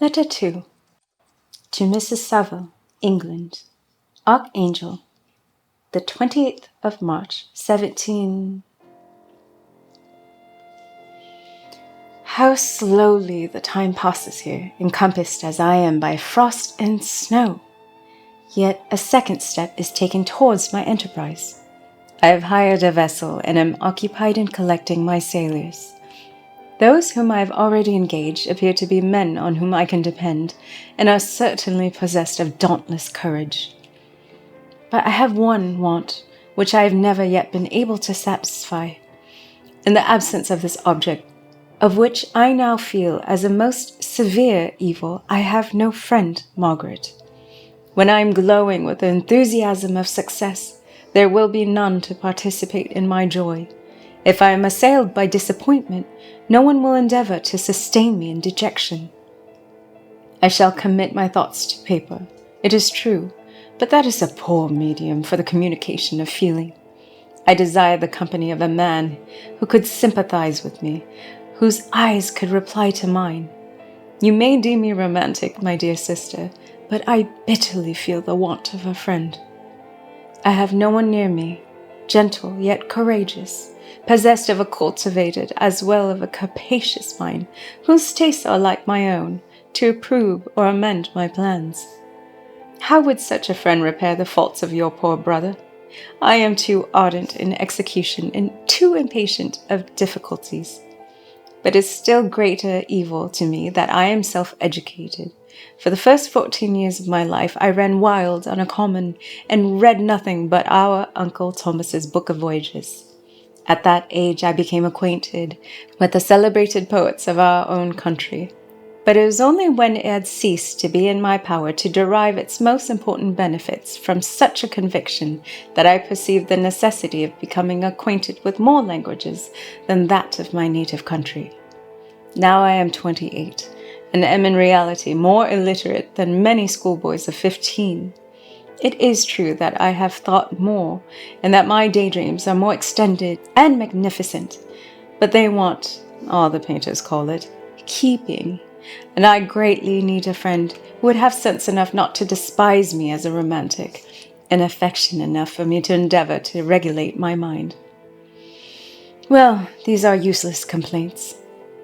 Letter 2. To Mrs. Saville, England. Archangel, the 28th of March, 17... How slowly the time passes here, encompassed as I am by frost and snow. Yet a second step is taken towards my enterprise. I have hired a vessel and am occupied in collecting my sailors. Those whom I have already engaged appear to be men on whom I can depend, and are certainly possessed of dauntless courage. But I have one want which I have never yet been able to satisfy. In the absence of this object, of which I now feel as a most severe evil, I have no friend, Margaret. When I am glowing with the enthusiasm of success, there will be none to participate in my joy. If I am assailed by disappointment, no one will endeavor to sustain me in dejection. I shall commit my thoughts to paper, it is true, but that is a poor medium for the communication of feeling. I desire the company of a man who could sympathize with me, whose eyes could reply to mine. You may deem me romantic, my dear sister, but I bitterly feel the want of a friend. I have no one near me, gentle yet courageous, possessed of a cultivated as well as a capacious mind, whose tastes are like my own, to approve or amend my plans. How would such a friend repair the faults of your poor brother? I am too ardent in execution and too impatient of difficulties. But it is still greater evil to me that I am self-educated. For the first 14 years of my life I ran wild on a common and read nothing but our Uncle Thomas's Book of Voyages. At that age I became acquainted with the celebrated poets of our own country. But it was only when it had ceased to be in my power to derive its most important benefits from such a conviction that I perceived the necessity of becoming acquainted with more languages than that of my native country. Now I am 28, and am in reality more illiterate than many schoolboys of 15. It is true that I have thought more, and that my daydreams are more extended and magnificent, but they want, all the painters call it, keeping. And I greatly need a friend who would have sense enough not to despise me as a romantic, and affection enough for me to endeavor to regulate my mind. Well, these are useless complaints.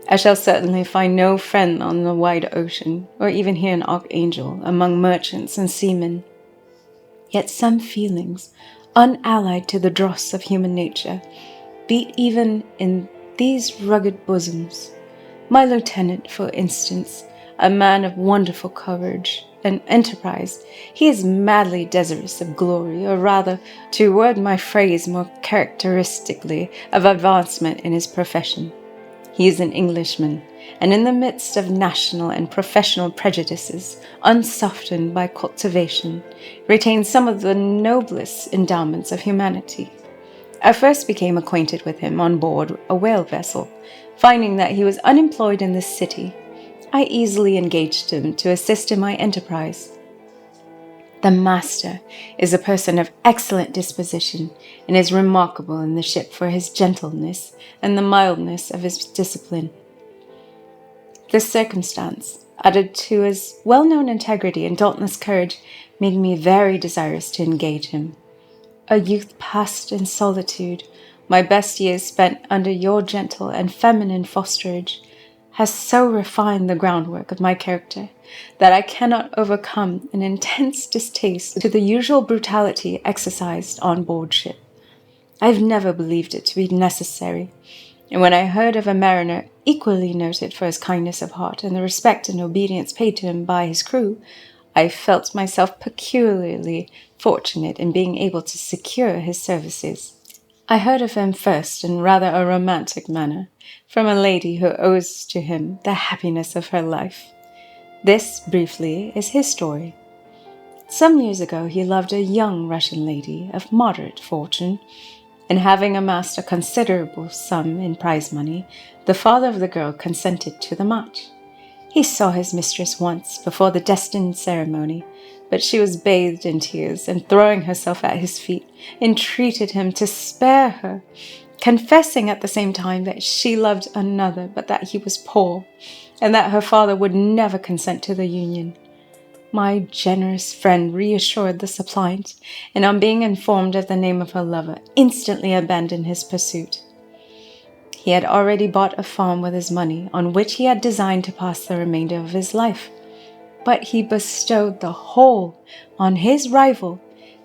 I shall certainly find no friend on the wide ocean, or even here in Archangel, among merchants and seamen. Yet some feelings, unallied to the dross of human nature, beat even in these rugged bosoms. My lieutenant, for instance, a man of wonderful courage and enterprise, he is madly desirous of glory, or rather, to word my phrase more characteristically, of advancement in his profession. He is an Englishman, and in the midst of national and professional prejudices, unsoftened by cultivation, retains some of the noblest endowments of humanity. I first became acquainted with him on board a whale vessel. Finding that he was unemployed in this city, I easily engaged him to assist in my enterprise. The master is a person of excellent disposition, and is remarkable in the ship for his gentleness and the mildness of his discipline. This circumstance, added to his well-known integrity and dauntless courage, made me very desirous to engage him. A youth passed in solitude, my best years spent under your gentle and feminine fosterage, has so refined the groundwork of my character that I cannot overcome an intense distaste to the usual brutality exercised on board ship. I have never believed it to be necessary, and when I heard of a mariner equally noted for his kindness of heart and the respect and obedience paid to him by his crew, I felt myself peculiarly fortunate in being able to secure his services. I heard of him first in rather a romantic manner, from a lady who owes to him the happiness of her life. This, briefly, is his story. Some years ago he loved a young Russian lady of moderate fortune, and having amassed a considerable sum in prize money, the father of the girl consented to the match. He saw his mistress once before the destined ceremony, but she was bathed in tears, and throwing herself at his feet, entreated him to spare her, confessing at the same time that she loved another, but that he was poor, and that her father would never consent to the union. My generous friend reassured the suppliant, and on being informed of the name of her lover, instantly abandoned his pursuit. He had already bought a farm with his money, on which he had designed to pass the remainder of his life, but he bestowed the whole on his rival,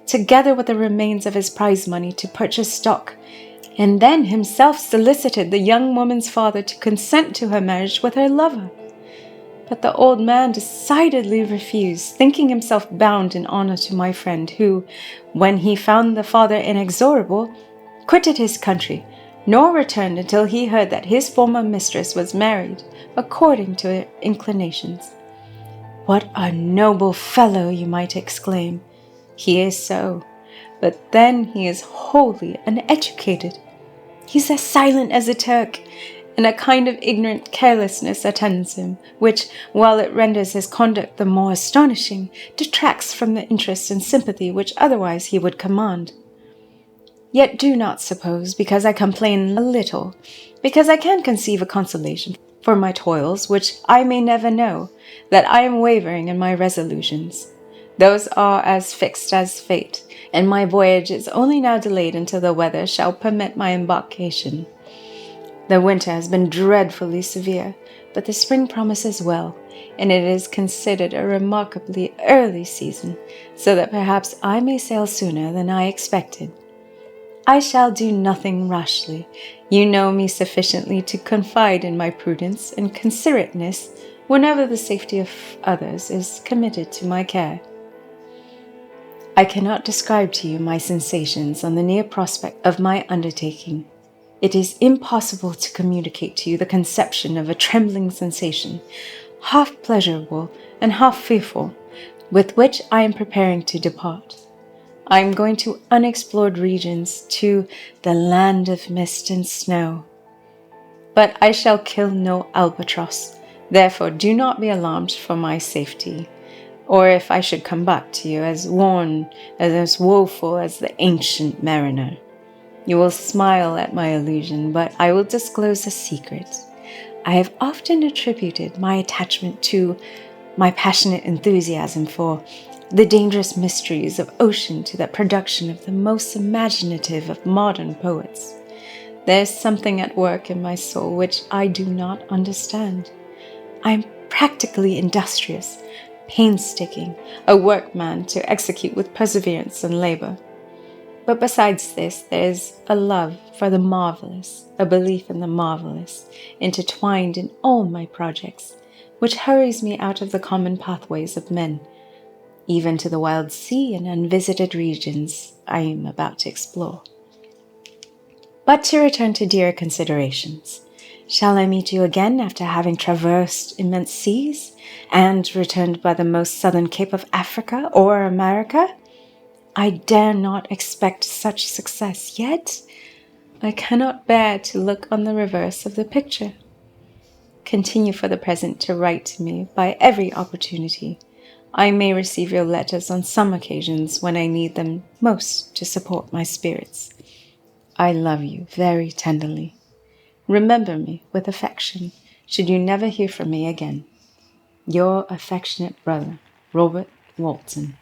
together with the remains of his prize money, to purchase stock, and then himself solicited the young woman's father to consent to her marriage with her lover. But the old man decidedly refused, thinking himself bound in honor to my friend, who, when he found the father inexorable, quitted his country, nor returned until he heard that his former mistress was married, according to her inclinations. What a noble fellow, you might exclaim. He is so, but then he is wholly uneducated. He's as silent as a Turk, and a kind of ignorant carelessness attends him, which, while it renders his conduct the more astonishing, detracts from the interest and sympathy which otherwise he would command. Yet do not suppose, because I complain a little, because I can conceive a consolation for my toils, which I may never know, that I am wavering in my resolutions. Those are as fixed as fate, and my voyage is only now delayed until the weather shall permit my embarkation. The winter has been dreadfully severe, but the spring promises well, and it is considered a remarkably early season, so that perhaps I may sail sooner than I expected. I shall do nothing rashly. You know me sufficiently to confide in my prudence and considerateness whenever the safety of others is committed to my care. I cannot describe to you my sensations on the near prospect of my undertaking. It is impossible to communicate to you the conception of a trembling sensation, half pleasurable and half fearful, with which I am preparing to depart. I am going to unexplored regions, to the land of mist and snow. But I shall kill no albatross, therefore do not be alarmed for my safety, or if I should come back to you as worn, as woeful as the ancient mariner. You will smile at my illusion, but I will disclose a secret. I have often attributed my attachment to my passionate enthusiasm for the dangerous mysteries of ocean to the production of the most imaginative of modern poets. There is something at work in my soul which I do not understand. I am practically industrious, painstaking, a workman to execute with perseverance and labor. But besides this, there is a love for the marvelous, a belief in the marvelous, intertwined in all my projects, which hurries me out of the common pathways of men, even to the wild sea and unvisited regions I am about to explore. But to return to dearer considerations, shall I meet you again after having traversed immense seas, and returned by the most southern cape of Africa or America? I dare not expect such success, yet I cannot bear to look on the reverse of the picture. Continue for the present to write to me by every opportunity. I may receive your letters on some occasions when I need them most to support my spirits. I love you very tenderly. Remember me with affection, should you never hear from me again. Your affectionate brother, Robert Walton.